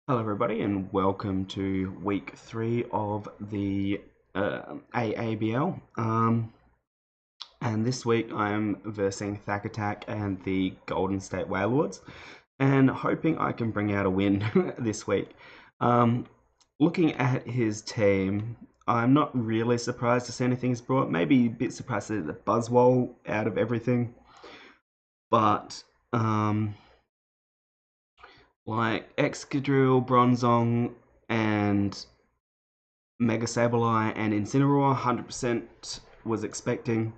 Hello, everybody, and welcome to week 3 of the aABL. And this week I'm versing Thackattack and the Golden State Wailords, and hoping I can bring out a win this week. Looking at his team, I'm not really surprised to see anything he's brought. Maybe a bit surprised to see the Buzzwole out of everything, but like Excadrill, Bronzong, and Mega Sableye and Incineroar, 100% was expecting.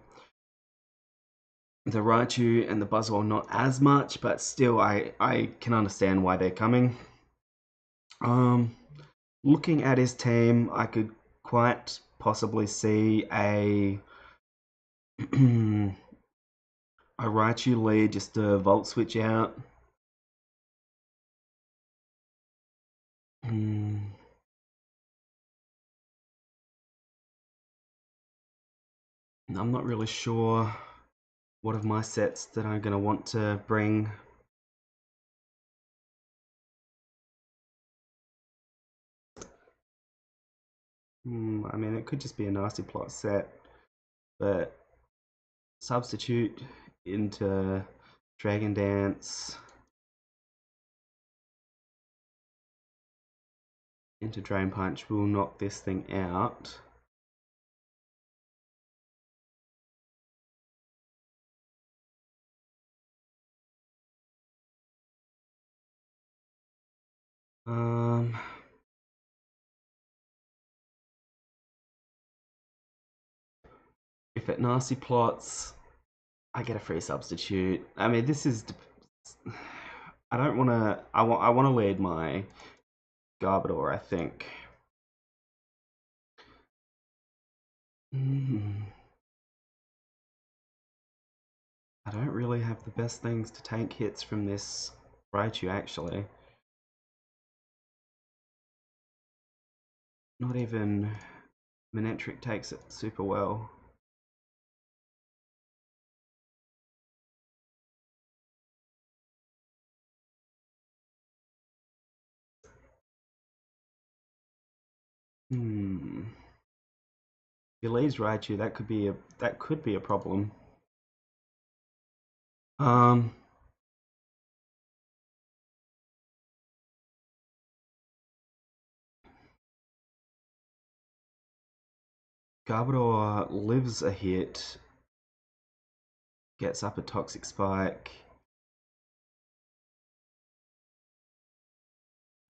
The Raichu and the Buzzwole not as much, but still I can understand why they're coming. Looking at his team, I could quite possibly see a a Raichu lead, just a Volt Switch out. I'm not really sure what of my sets that I'm going to want to bring. I mean, it could just be a nasty plot set, but substitute into Dragon Dance, into Drain Punch will knock this thing out. If it nasty plots, I get a free substitute. I mean, this is. I don't want to. I want to lead my Garbodor, I think. I don't really have the best things to tank hits from this Raichu, actually. Not even Manectric takes it super well. If he leaves Raichu, that could be a problem. Garbodor lives a hit, gets up a Toxic Spike.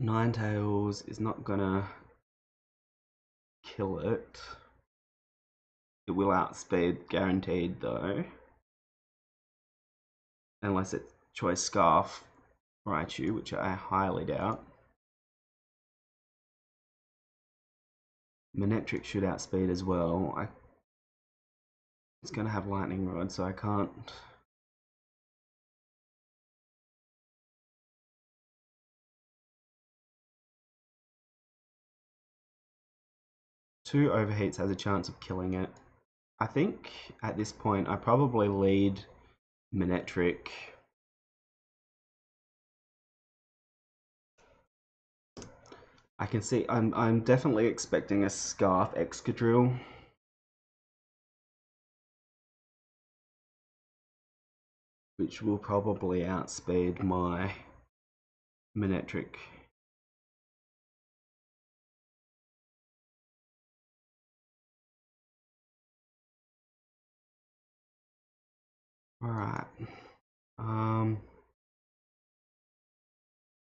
Ninetales is not gonna kill it. It will outspeed guaranteed though. Unless it's Choice Scarf Raichu, which I highly doubt. Manectric should outspeed as well. It's gonna have Lightning Rod, so I can't. Two overheats has a chance of killing it. I think at this point I probably lead Manectric. I can see I'm definitely expecting a Scarf Excadrill. Which will probably outspeed my Manectric. Alright.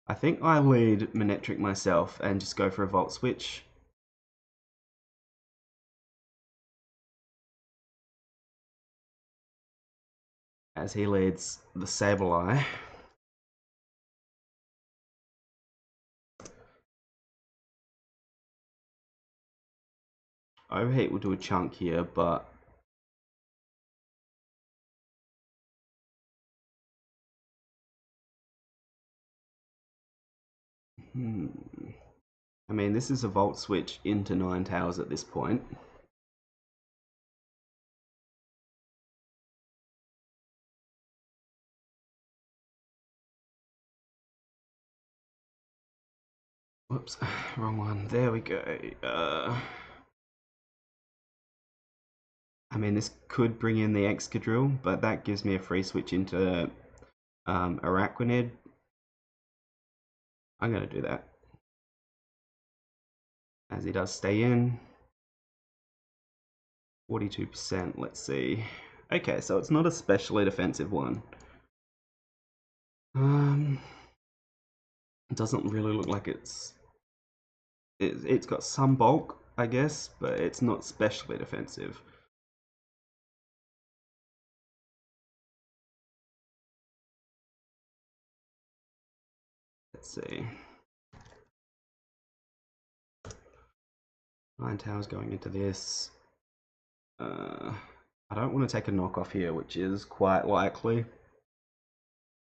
I think I lead Manectric myself and just go for a Volt Switch. As he leads the Sableye. Overheat will do a chunk here, but I mean, this is a Volt Switch into Ninetales at this point. Whoops, wrong one. There we go. I mean, this could bring in the Excadrill, but that gives me a free switch into Araquanid. I'm going to do that. As he does stay in. 42%, let's see. Okay, so it's not especially defensive one. It doesn't really look like it's got some bulk, I guess, but it's not especially defensive. Let's see. Ninetales going into this. I don't want to take a knockoff here, which is quite likely.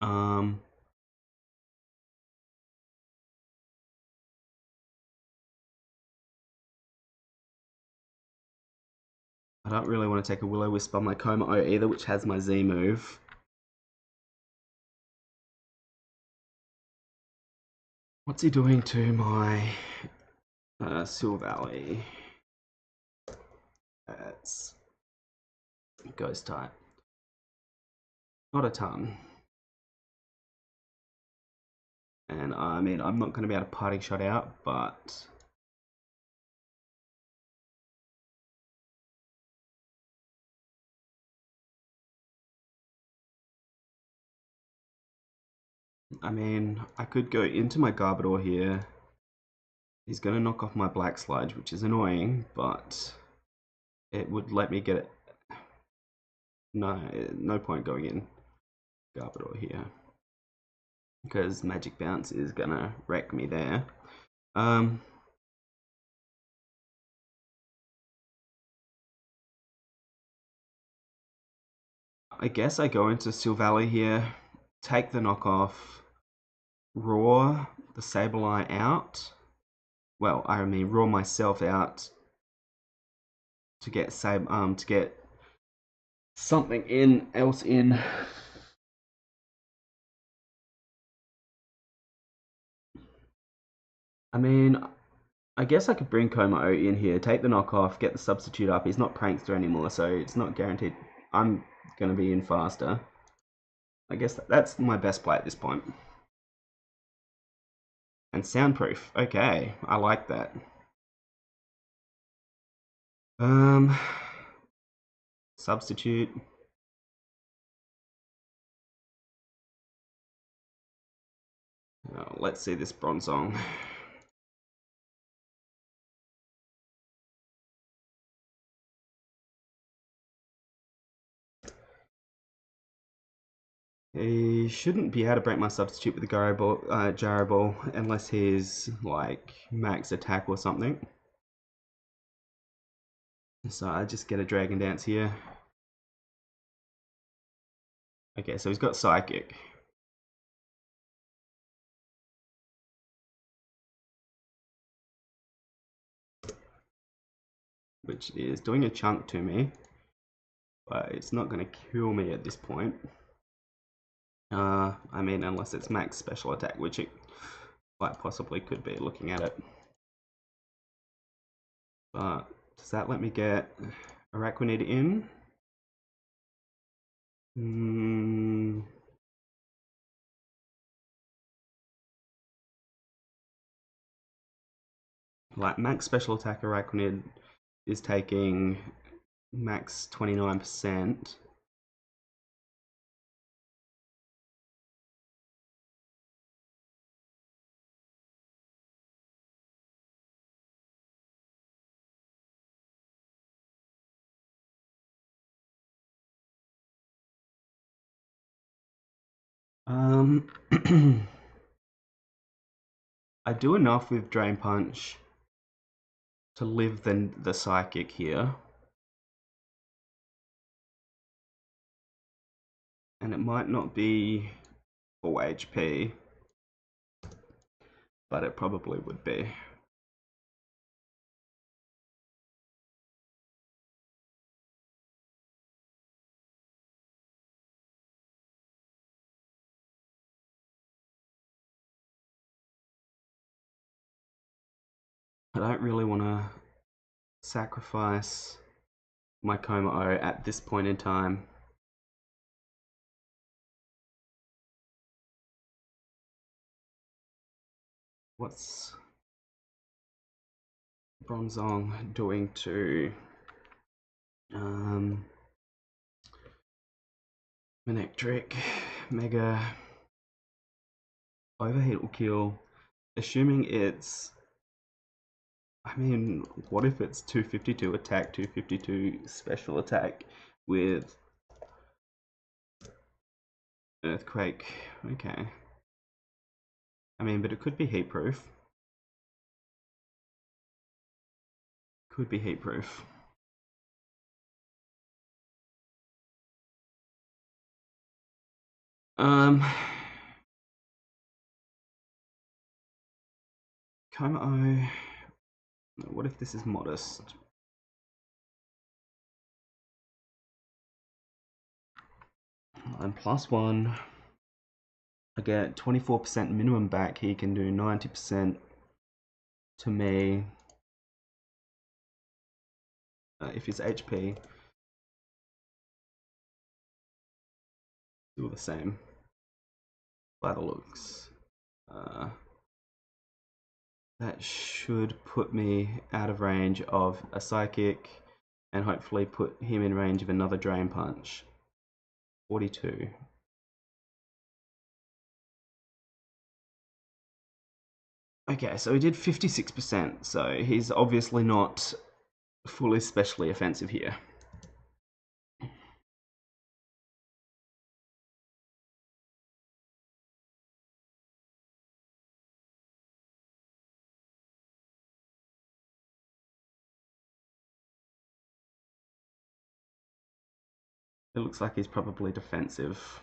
I don't really want to take a Will-O-Wisp on my Coma-O either, which has my Z move. What's he doing to my Silvally? That's Ghost type. Not a ton. And I mean, I'm not going to be able to parting shot out, but I mean, I could go into my Garbodor here. He's going to knock off my Black Sludge, which is annoying, but it would let me get it. No point going in Garbodor here, because Magic Bounce is going to wreck me there. I guess I go into Silvally here, take the knockoff, roar the Sableye out. Well, I mean, roar myself out to get something else in. I mean, I guess I could bring Coma-O in here, take the knockoff, get the substitute up. He's not Prankster anymore, so it's not guaranteed I'm going to be in faster. I guess that's my best play at this point. And soundproof. Okay, I like that. Substitute. Oh, let's see this Bronzong. He shouldn't be able to break my substitute with the Gyro Ball unless he's like max attack or something. So I just get a Dragon Dance here. Okay, so he's got Psychic. Which is doing a chunk to me, but it's not going to kill me at this point. I mean, unless it's max special attack, which it quite possibly could be looking at it. But does that let me get Araquanid in? Like max special attack Araquanid is taking max 29%. I do enough with Drain Punch to live the Psychic here. And it might not be full HP, but it probably would be. I don't really want to sacrifice my Como at this point in time. What's Bronzong doing to Manectric? Mega Overheat will kill. Assuming it's... I mean, what if it's 252 attack, 252 special attack with Earthquake? Okay. I mean, but it could be heat proof. Could be heat proof. Como. What if this is modest? And +1. I get 24% minimum back. He can do 90% to me. If his HP still the same by the looks. That should put me out of range of a Psychic and hopefully put him in range of another Drain Punch. 42. Okay, so he did 56%, so he's obviously not fully specially offensive here. It looks like he's probably defensive.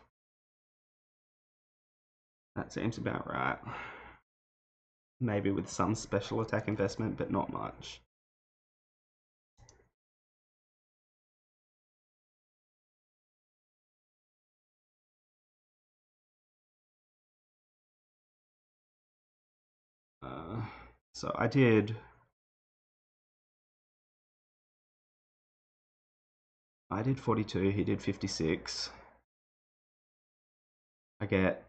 That seems about right. Maybe with some special attack investment, but not much. So I did 42, he did 56. I get...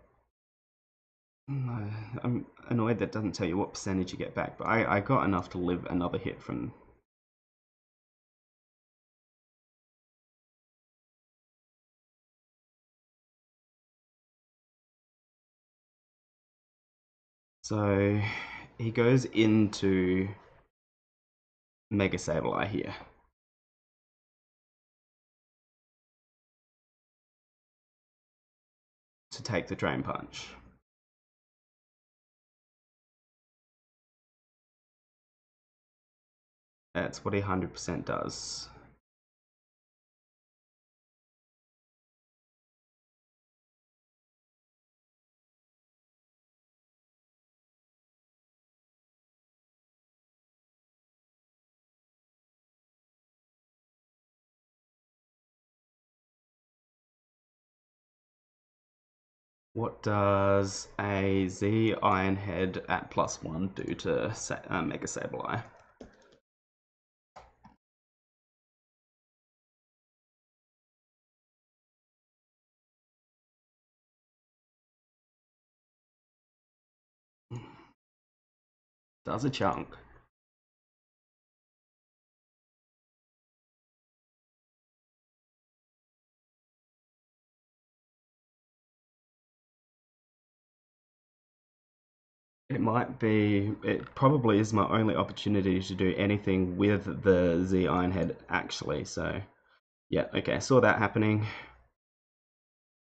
I'm annoyed that doesn't tell you what percentage you get back, but I got enough to live another hit from... So he goes into Mega Sableye here. To take the Drain Punch. That's what he 100% does. What does a Z Iron Head at +1 do to Mega Sableye? Does a chunk. It probably is my only opportunity to do anything with the Z Ironhead actually, so yeah, okay, saw that happening.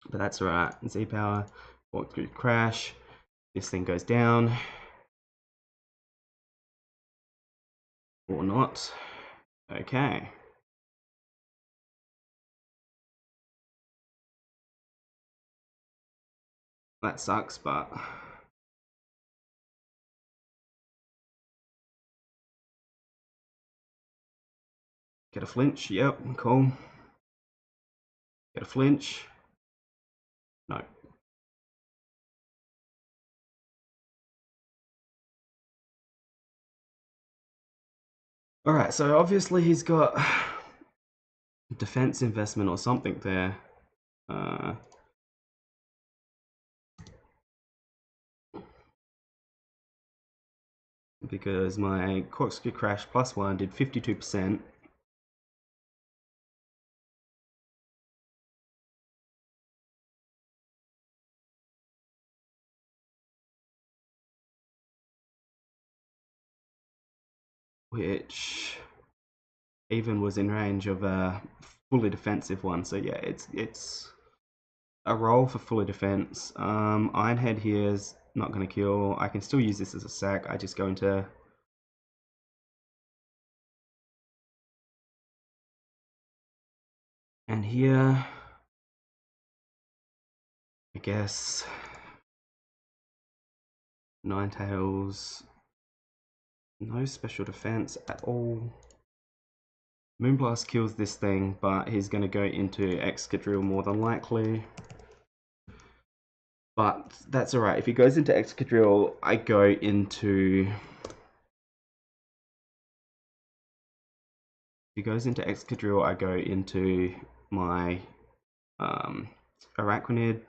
But that's alright. Z power, walk through crash, this thing goes down. Or not. Okay. That sucks, but get a flinch, yep, cool. Get a flinch. No. Alright, so obviously he's got defense investment or something there. Because my corkscrew crash +1 did 52%. Which even was in range of a fully defensive one. So yeah, it's a roll for fully defense. Ironhead here is not going to kill. I can still use this as a sack. I just go into and here, I guess Ninetales, no special defense at all. Moonblast kills this thing, but he's going to go into Excadrill more than likely. But that's alright. If he goes into Excadrill, I go into... If he goes into Excadrill, I go into my Arachnid.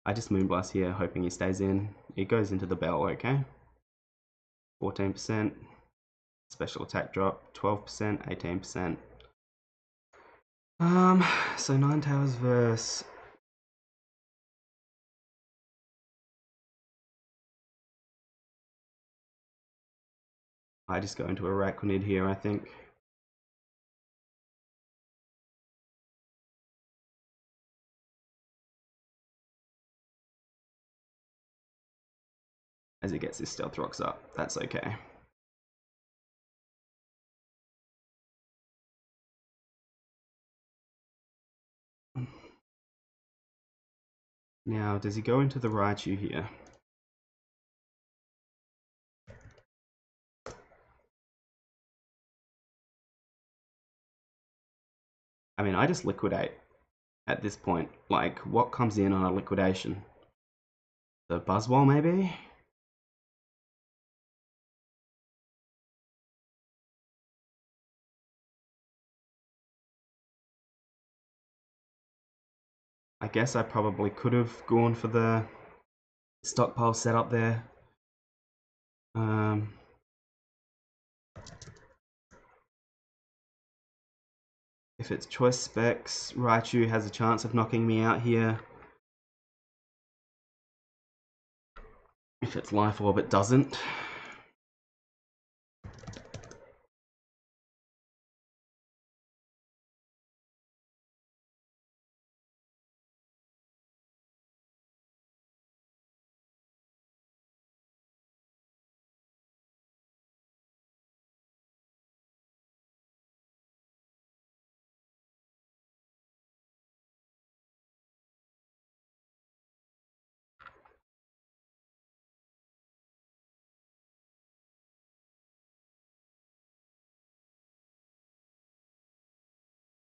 I just Moonblast here, hoping he stays in. It goes into the bell, okay? 14%. Special attack drop, 12%, 18%. So Ninetales versus... I just go into Arachnid here, I think. As he gets his Stealth Rocks up, that's okay. Now, does he go into the Raichu here? I mean, I just liquidate at this point. Like, what comes in on a liquidation? The Buzzwole, maybe? I guess I probably could have gone for the stockpile setup there. If it's choice specs, Raichu has a chance of knocking me out here. If it's Life Orb, it doesn't.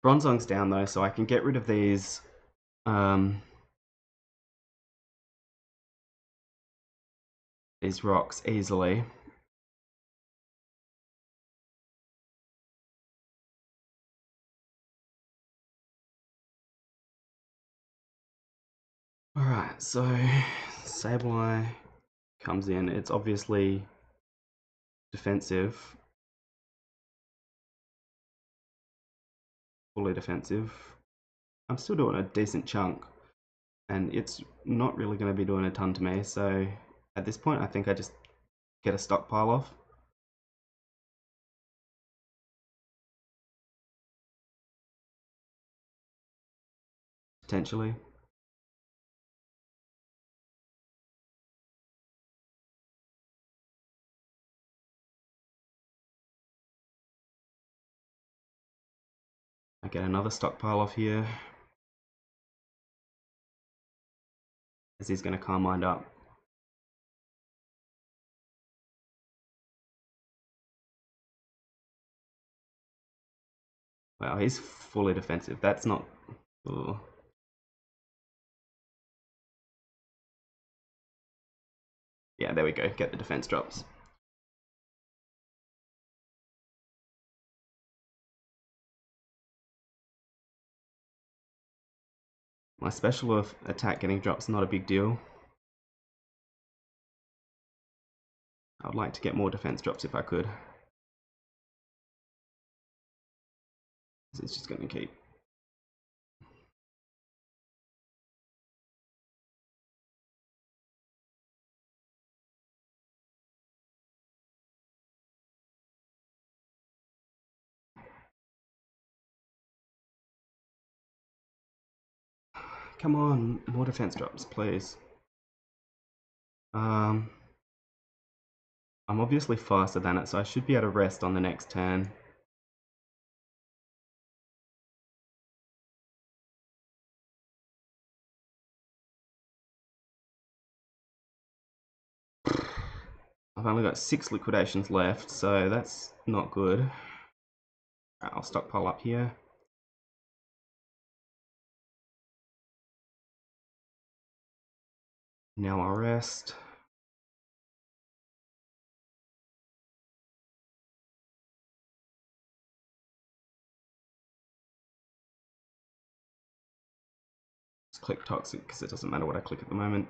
Bronzong's down though, so I can get rid of these rocks easily. Alright, so Sableye comes in. It's obviously defensive. Fully defensive. I'm still doing a decent chunk, and it's not really going to be doing a ton to me, so at this point I think I just get a stockpile off. Potentially. I get another stockpile off here, as he's going to Carmine up. Wow, he's fully defensive. That's not... Ugh. Yeah, there we go. Get the defense drops. My special attack getting drops not a big deal. I would like to get more defense drops if I could. It's just going to keep. Come on, more defense drops, please. I'm obviously faster than it, so I should be able to rest on the next turn. I've only got 6 liquidations left, so that's not good. Right, I'll stockpile up here. Now I'll rest. Just click Toxic because it doesn't matter what I click at the moment.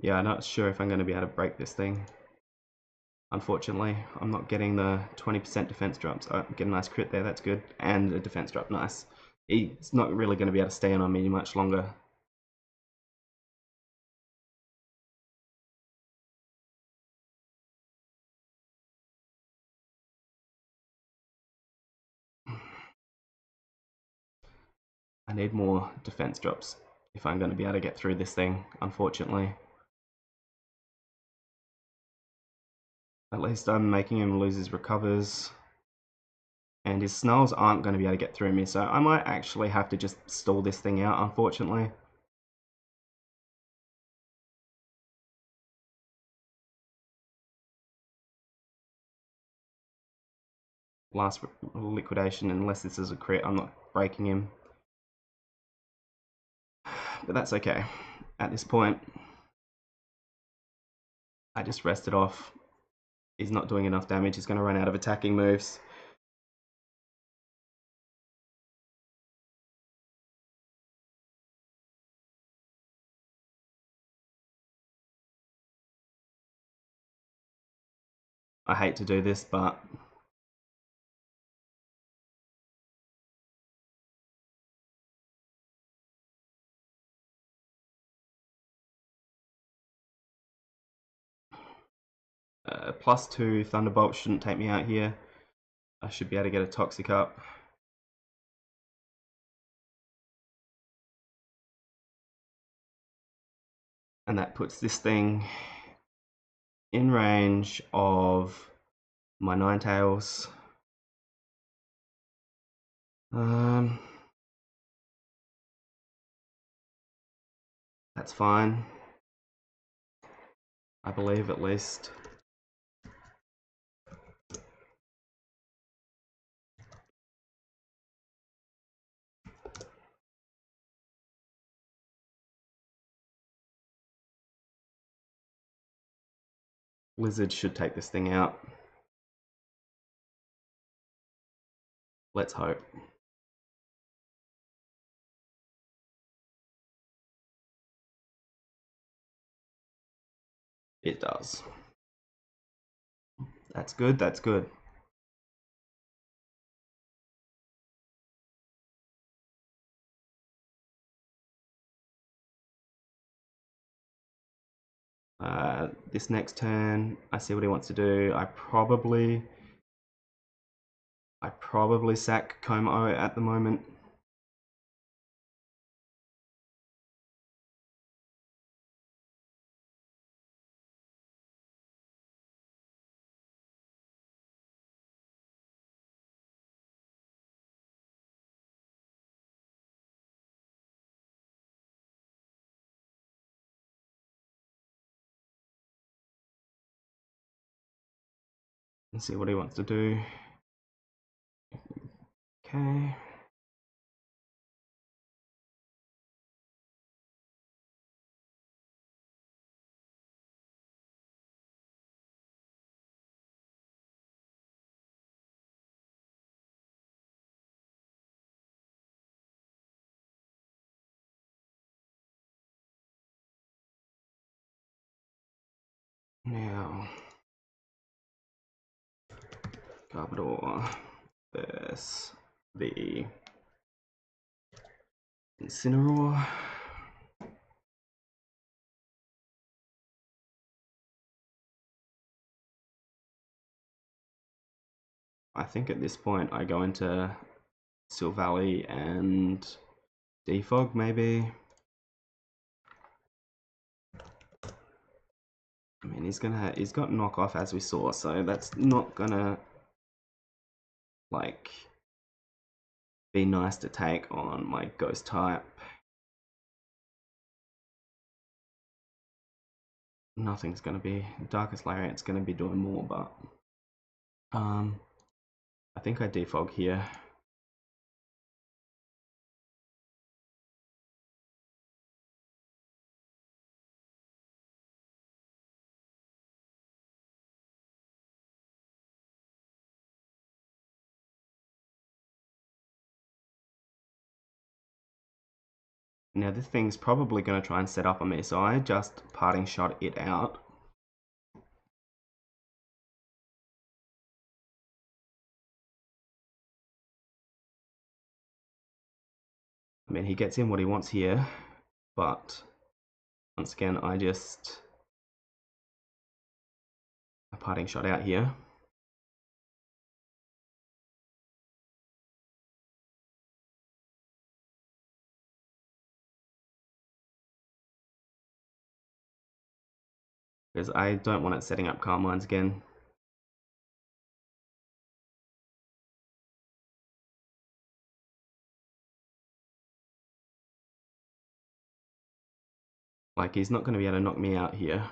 Yeah, I'm not sure if I'm going to be able to break this thing. Unfortunately, I'm not getting the 20% defense drops. I get a nice crit there, that's good. And a defense drop, nice. He's not really going to be able to stay on me much longer. I need more defense drops if I'm going to be able to get through this thing, unfortunately. At least I'm making him lose his recovers. And his snarls aren't going to be able to get through me, so I might actually have to just stall this thing out, unfortunately. Last liquidation, unless this is a crit, I'm not breaking him. But that's okay. At this point, I just rested off. He's not doing enough damage, he's going to run out of attacking moves. I hate to do this, but +2 Thunderbolt shouldn't take me out here. I should be able to get a Toxic up. And that puts this thing in range of my Ninetales. That's fine. I believe, at least. Blizzard should take this thing out. Let's hope. It does. That's good, that's good. This next turn, I see what he wants to do. I probably sack Como at the moment. Let's see what he wants to do. Okay. Now, Garbodor versus the Incineroar. I think at this point I go into Silvally and Defog maybe. I mean, he's got knockoff as we saw, so that's not gonna like be nice to take on my ghost type. Nothing's gonna be Darkest Lariat's gonna be doing more, but I think I defog here. Now this thing's probably going to try and set up on me, so I just parting shot it out. I mean, he gets in what he wants here, but once again, I just a parting shot out here. Because I don't want it setting up Calm Minds again. Like, he's not going to be able to knock me out here.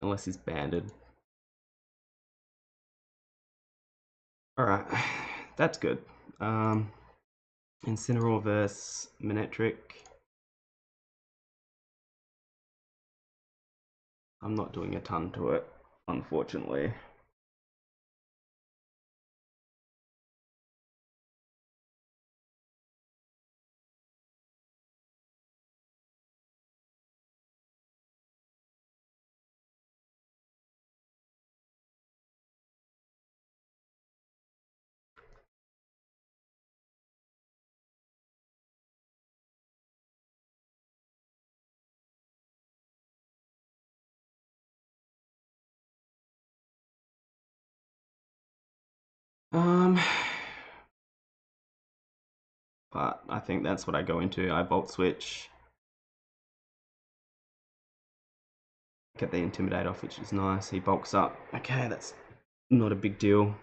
Unless he's banded. Alright, that's good. Incineroar versus Manectric. I'm not doing a ton to it, unfortunately. But I think that's what I go into. I Volt Switch. Get the Intimidate off, which is nice. He bulks up. Okay, that's not a big deal.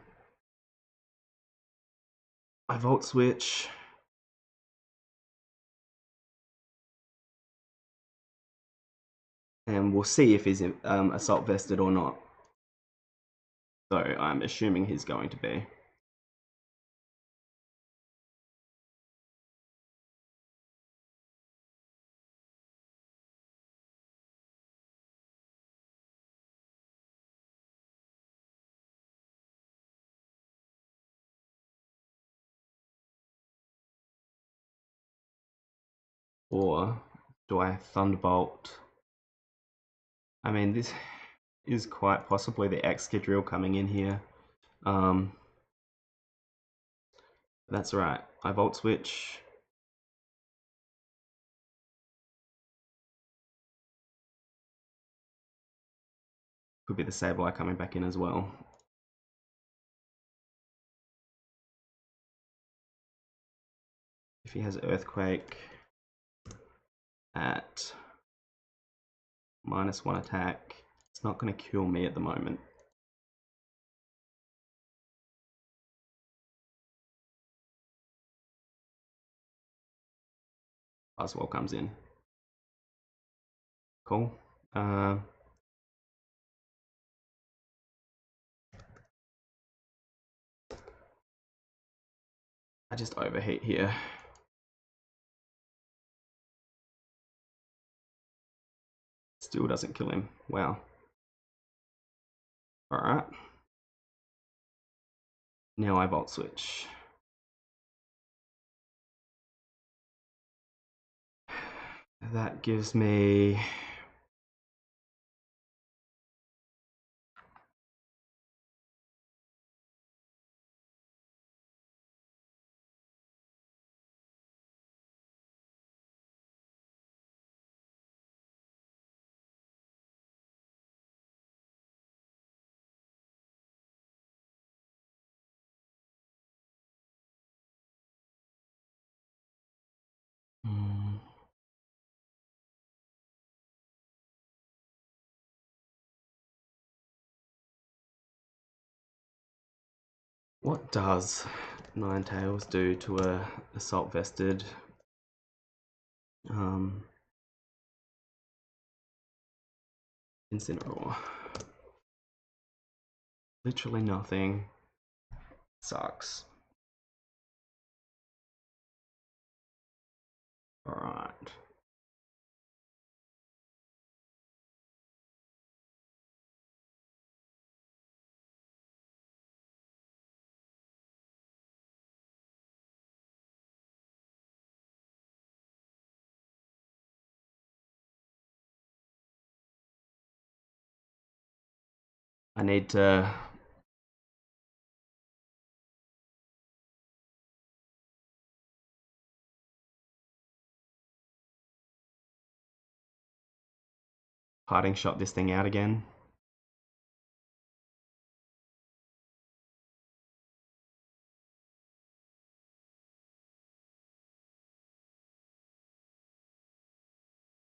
I Volt Switch. And we'll see if he's Assault Vested or not. So I'm assuming he's going to be. Or do I Thunderbolt? I mean, this is quite possibly the Excadrill coming in here. That's right. I Volt Switch. Could be the Sableye coming back in as well. If he has Earthquake at -1 attack, it's not going to kill me at the moment. Buzzwole comes in. Cool. I just overheat here. Still doesn't kill him. Wow. Alright. Now I volt switch. That gives me what does Ninetales do to a assault vested Incineroar? Literally nothing. Sucks. Alright. I need to parting shot this thing out again.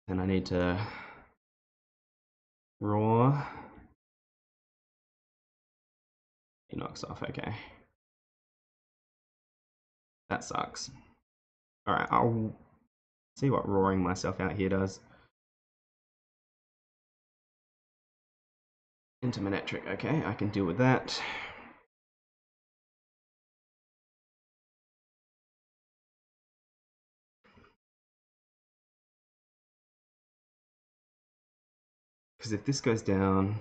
And I need to roar. He knocks off, okay. That sucks. Alright, I'll see what roaring myself out here does. Intermonetric, okay, I can deal with that. Because if this goes down,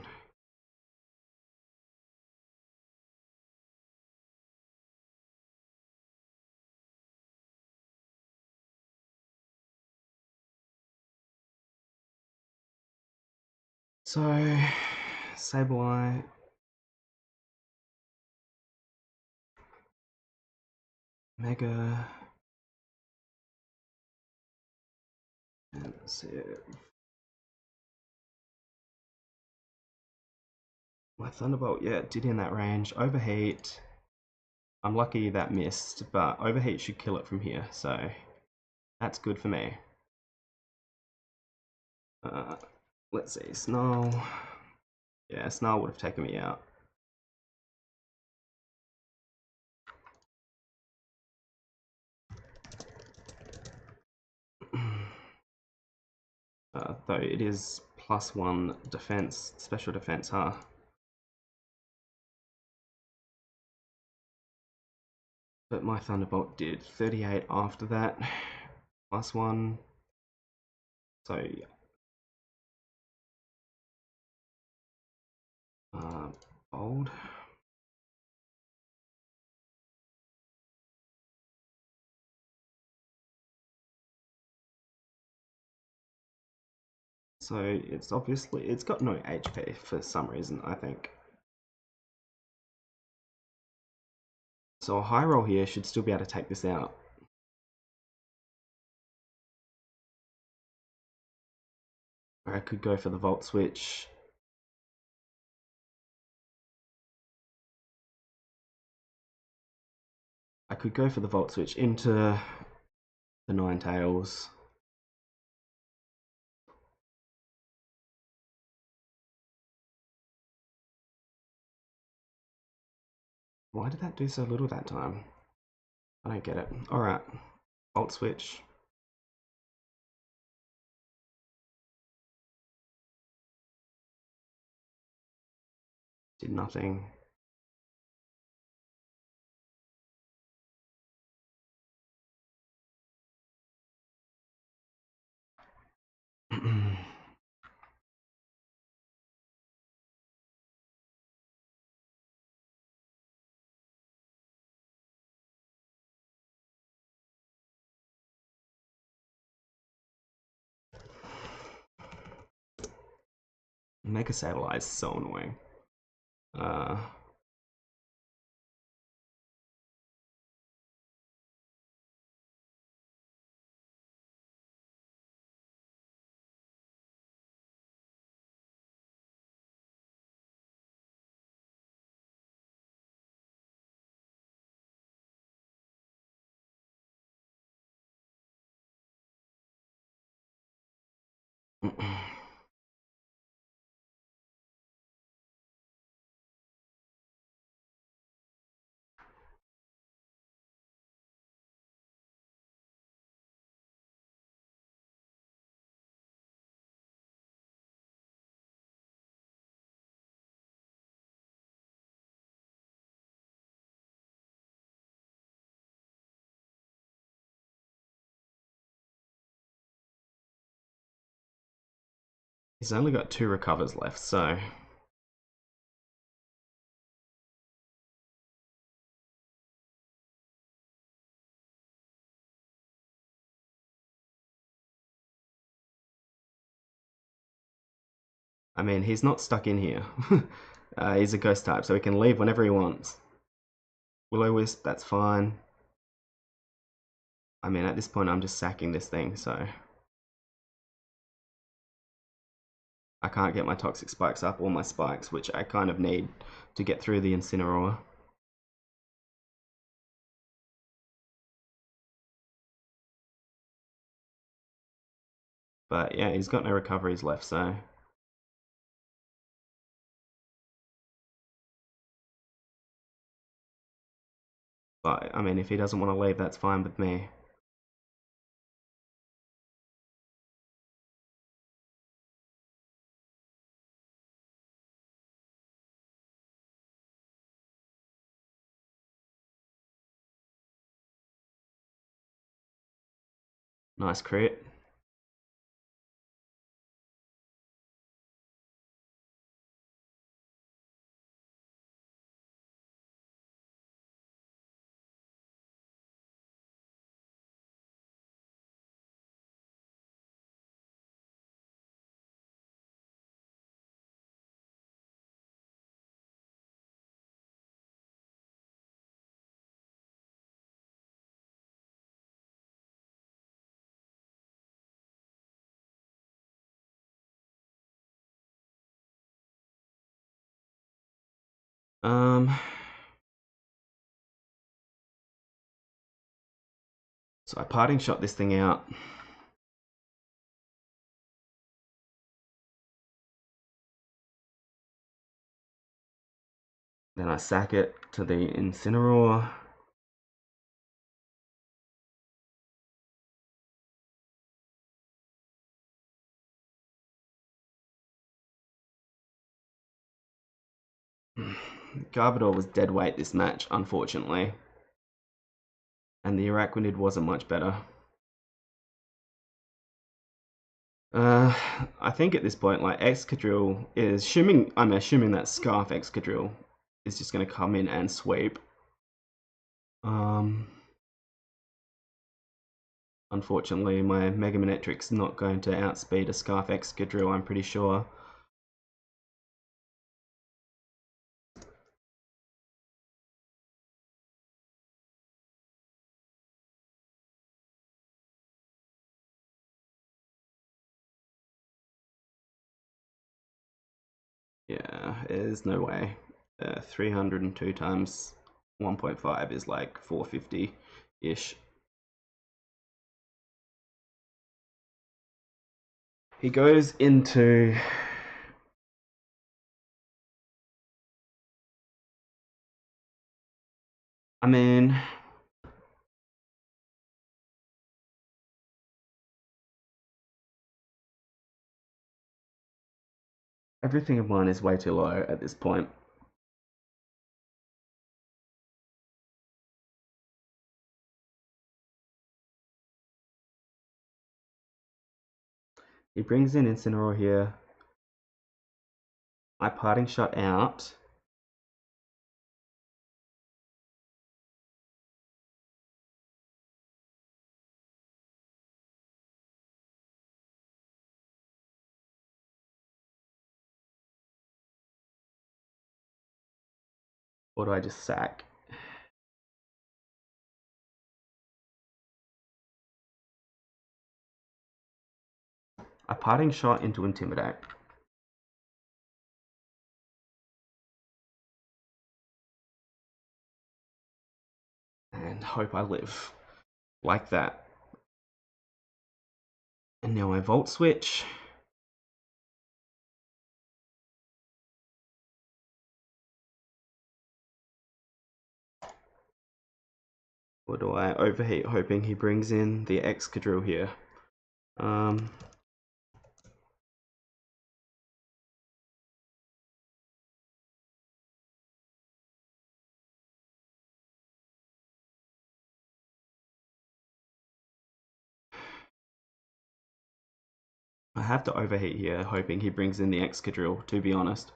so Sableye, Mega, and let's see. My Thunderbolt, yeah, it did in that range. Overheat. I'm lucky that missed, but Overheat should kill it from here, so that's good for me. Let's see, Snarl. Yeah, Snarl would have taken me out. Though it is +1 defense, special defense, huh? But my Thunderbolt did 38 after that, +1. So, bold. So it's obviously, it's got no HP for some reason, I think. So a high roll here should still be able to take this out. Or I could go for the Volt Switch. I could go for the Volt Switch into the Ninetales. Why did that do so little that time? I don't get it. Alright, Volt Switch. Did nothing. Mega Sableye is so annoying. Uh, he's only got 2 recovers left, so I mean, he's not stuck in here. He's a ghost type, so he can leave whenever he wants. Will-O-Wisp, that's fine. I mean, at this point, I'm just sacking this thing, so I can't get my Toxic Spikes up or my Spikes, which I kind of need to get through the Incineroar. But yeah, he's got no recoveries left, so but I mean, if he doesn't want to leave, that's fine with me. Nice crit. So I parting shot this thing out. Then I sack it to the Incineroar. Garbodor was dead weight this match, unfortunately. And the Araquanid wasn't much better. I think at this point, like, Excadrill is assuming, I'm assuming that Scarf Excadrill is just going to come in and sweep. Unfortunately, my Mega Manetric's not going to outspeed a Scarf Excadrill, I'm pretty sure. Yeah, there's no way. 302 times 1.5 is like 450-ish. He goes into... I mean... Everything of mine is way too low at this point. He brings in Incineroar here. I parting shot out. Or do I just sack? A parting shot into Intimidate. And hope I live. Like that. And now I Volt Switch. Or do I overheat, hoping he brings in the Excadrill here? I have to overheat here, hoping he brings in the Excadrill, to be honest.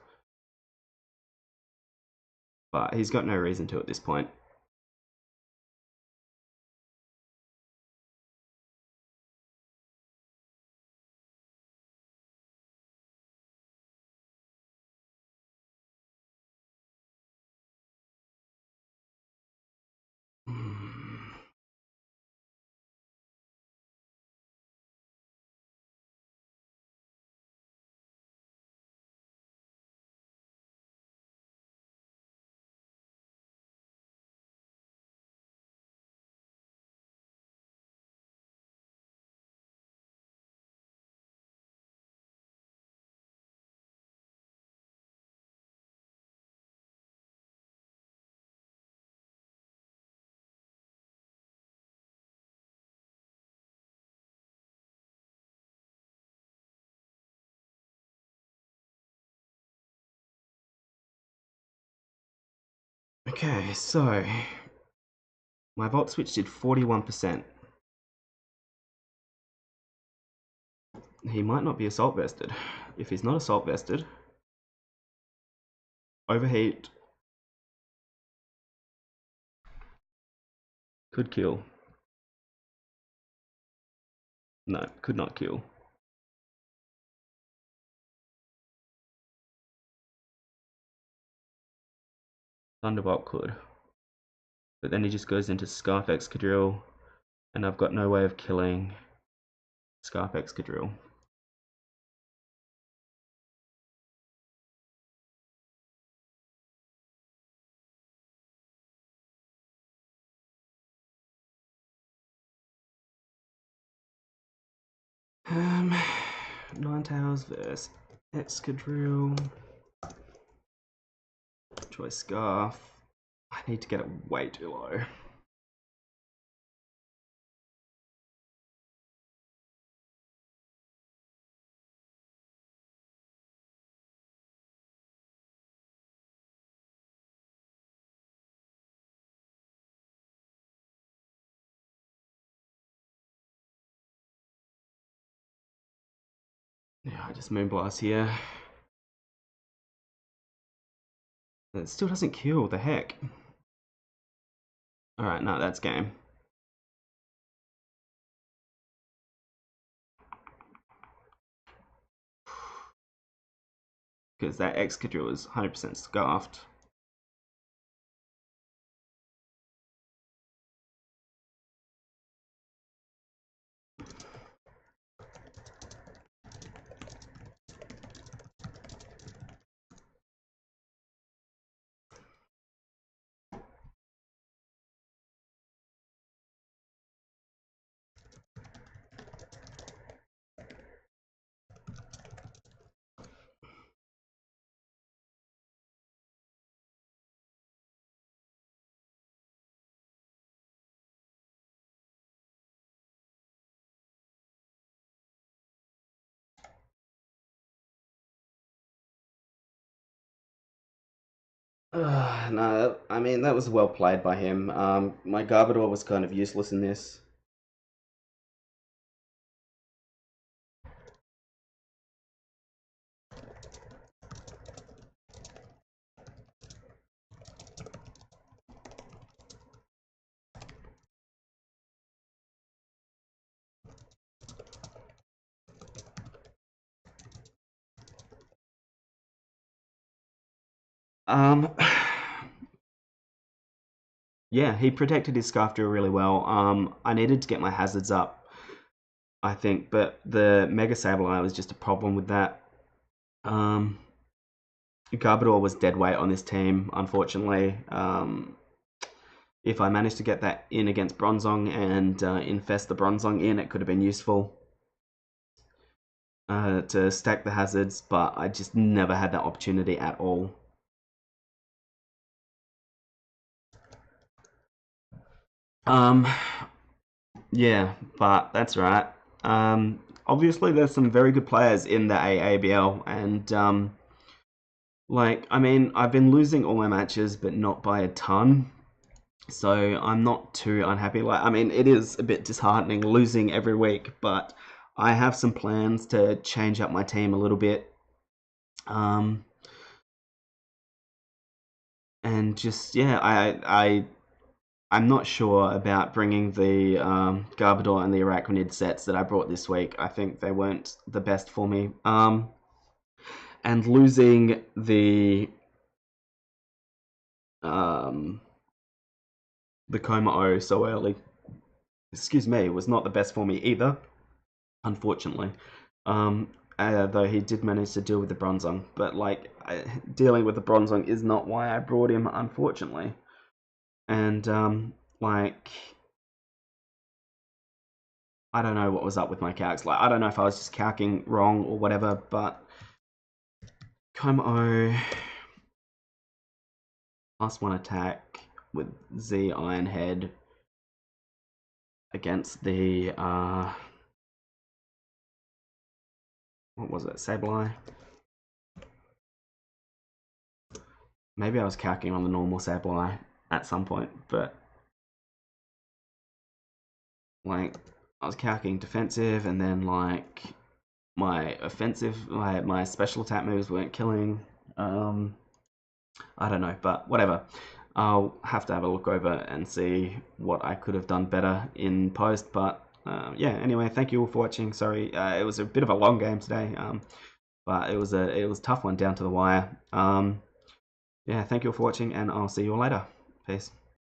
But he's got no reason to at this point. Okay, so my Volt Switch did 41%. He might not be Assault Vested. If he's not Assault Vested, overheat could kill. No, could not kill. Thunderbolt could. But then he just goes into Scarf Excadrill, and I've got no way of killing Scarf Excadrill. Ninetales versus Excadrill. Choice Scarf. I need to get it way too low. Yeah, I just Moonblast here. It still doesn't kill, what the heck? Alright, no, that's game. Because that Excadrill is 100% scarfed. No, I mean, that was well played by him. My Garbodor was kind of useless in this. Um, Yeah, he protected his scarf drill really well. I needed to get my hazards up, I think, but the Mega Sableye was just a problem with that. Um, Garbodor was dead weight on this team, unfortunately. If I managed to get that in against Bronzong and infest the Bronzong in, it could have been useful to stack the hazards, but I just never had that opportunity at all. Um, yeah, but that's right. Obviously, there's some very good players in the aABL, and I mean, I've been losing all my matches, but not by a ton. So I'm not too unhappy. I mean, it is a bit disheartening losing every week, but I have some plans to change up my team a little bit. And just yeah, I'm not sure about bringing the Garbodor and the Arachnid sets that I brought this week. I think they weren't the best for me. And losing um, the Coma O so early, excuse me, was not the best for me either, unfortunately. Um, though he did manage to deal with the Bronzong, but dealing with the Bronzong is not why I brought him, unfortunately. And like I don't know what was up with my calcs. I don't know if I was just calcing wrong or whatever, but Como +1 attack with Z Iron Head against the what was it, Sableye? Maybe I was calcing on the normal Sableye at some point, but I was calcing defensive, and then my offensive, my special attack moves weren't killing. I don't know, but whatever. I'll have to have a look over and see what I could have done better in post. But yeah, anyway, thank you all for watching. Sorry, it was a bit of a long game today, but it was a tough one down to the wire. Yeah, thank you all for watching, and I'll see you all later. Peace.